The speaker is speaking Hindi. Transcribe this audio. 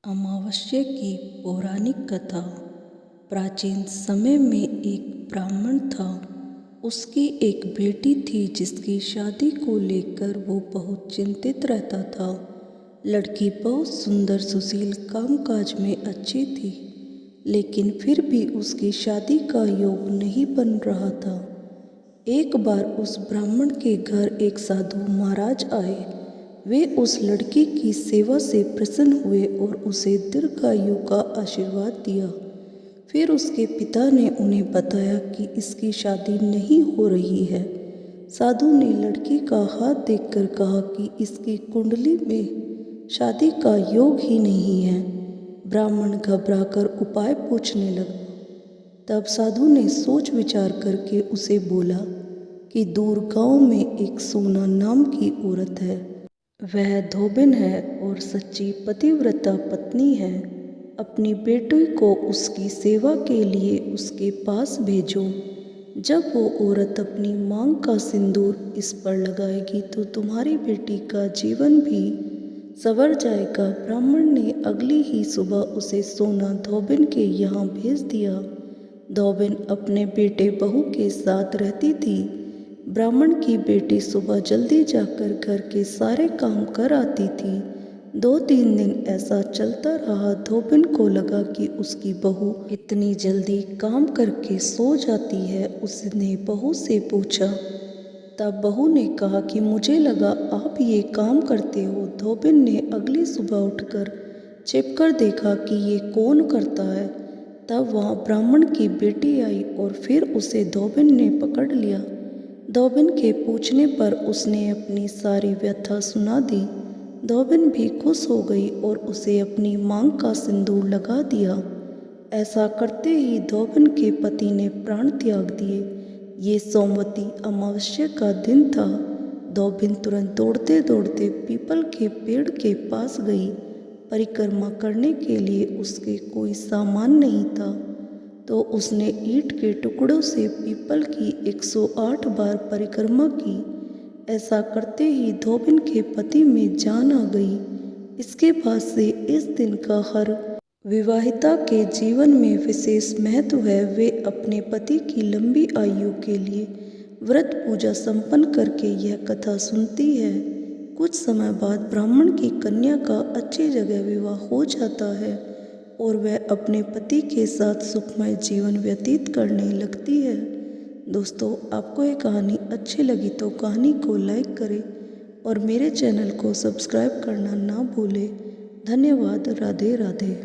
अमावस्या की पौराणिक कथा। प्राचीन समय में एक ब्राह्मण था। उसकी एक बेटी थी जिसकी शादी को लेकर वो बहुत चिंतित रहता था। लड़की बहुत सुंदर, सुशील, कामकाज में अच्छी थी, लेकिन फिर भी उसकी शादी का योग नहीं बन रहा था। एक बार उस ब्राह्मण के घर एक साधु महाराज आए। वे उस लड़की की सेवा से प्रसन्न हुए और उसे दीर्घायु का आशीर्वाद दिया। फिर उसके पिता ने उन्हें बताया कि इसकी शादी नहीं हो रही है। साधु ने लड़की का हाथ देखकर कहा कि इसकी कुंडली में शादी का योग ही नहीं है। ब्राह्मण घबराकर उपाय पूछने लगा। तब साधु ने सोच विचार करके उसे बोला कि दूर गांव में एक सोना नाम की औरत है। वह धोबिन है और सच्ची पतिव्रता पत्नी है। अपनी बेटी को उसकी सेवा के लिए उसके पास भेजो। जब वो औरत अपनी मांग का सिंदूर इस पर लगाएगी तो तुम्हारी बेटी का जीवन भी संवर जाएगा। ब्राह्मण ने अगली ही सुबह उसे सोना धोबिन के यहाँ भेज दिया। धोबिन अपने बेटे बहू के साथ रहती थी। ब्राह्मण की बेटी सुबह जल्दी जाकर घर के सारे काम कर आती थी। 2-3 दिन ऐसा चलता रहा। धोबिन को लगा कि उसकी बहू इतनी जल्दी काम करके सो जाती है। उसने बहू से पूछा। तब बहू ने कहा कि मुझे लगा आप ये काम करते हो। धोबिन ने अगली सुबह उठकर छिपकर देखा कि ये कौन करता है। तब वहाँ ब्राह्मण की बेटी आई और फिर उसे धोबिन ने पकड़ लिया। धोबिन के पूछने पर उसने अपनी सारी व्यथा सुना दी। धोबिन भी खुश हो गई और उसे अपनी मांग का सिंदूर लगा दिया। ऐसा करते ही धोबिन के पति ने प्राण त्याग दिए। ये सोमवती अमावस्या का दिन था। धोबिन तुरंत दौड़ते दौड़ते पीपल के पेड़ के पास गई। परिक्रमा करने के लिए उसके कोई सामान नहीं था, तो उसने ईंट के टुकड़ों से पीपल की 108 बार परिक्रमा की। ऐसा करते ही धोबिन के पति में जान आ गई। इसके बाद से इस दिन का हर विवाहिता के जीवन में विशेष महत्व है। वे अपने पति की लंबी आयु के लिए व्रत पूजा संपन्न करके यह कथा सुनती है। कुछ समय बाद ब्राह्मण की कन्या का अच्छी जगह विवाह हो जाता है और वह अपने पति के साथ सुखमय जीवन व्यतीत करने लगती है। दोस्तों, आपको ये कहानी अच्छी लगी तो कहानी को लाइक करें और मेरे चैनल को सब्सक्राइब करना ना भूलें। धन्यवाद। राधे राधे।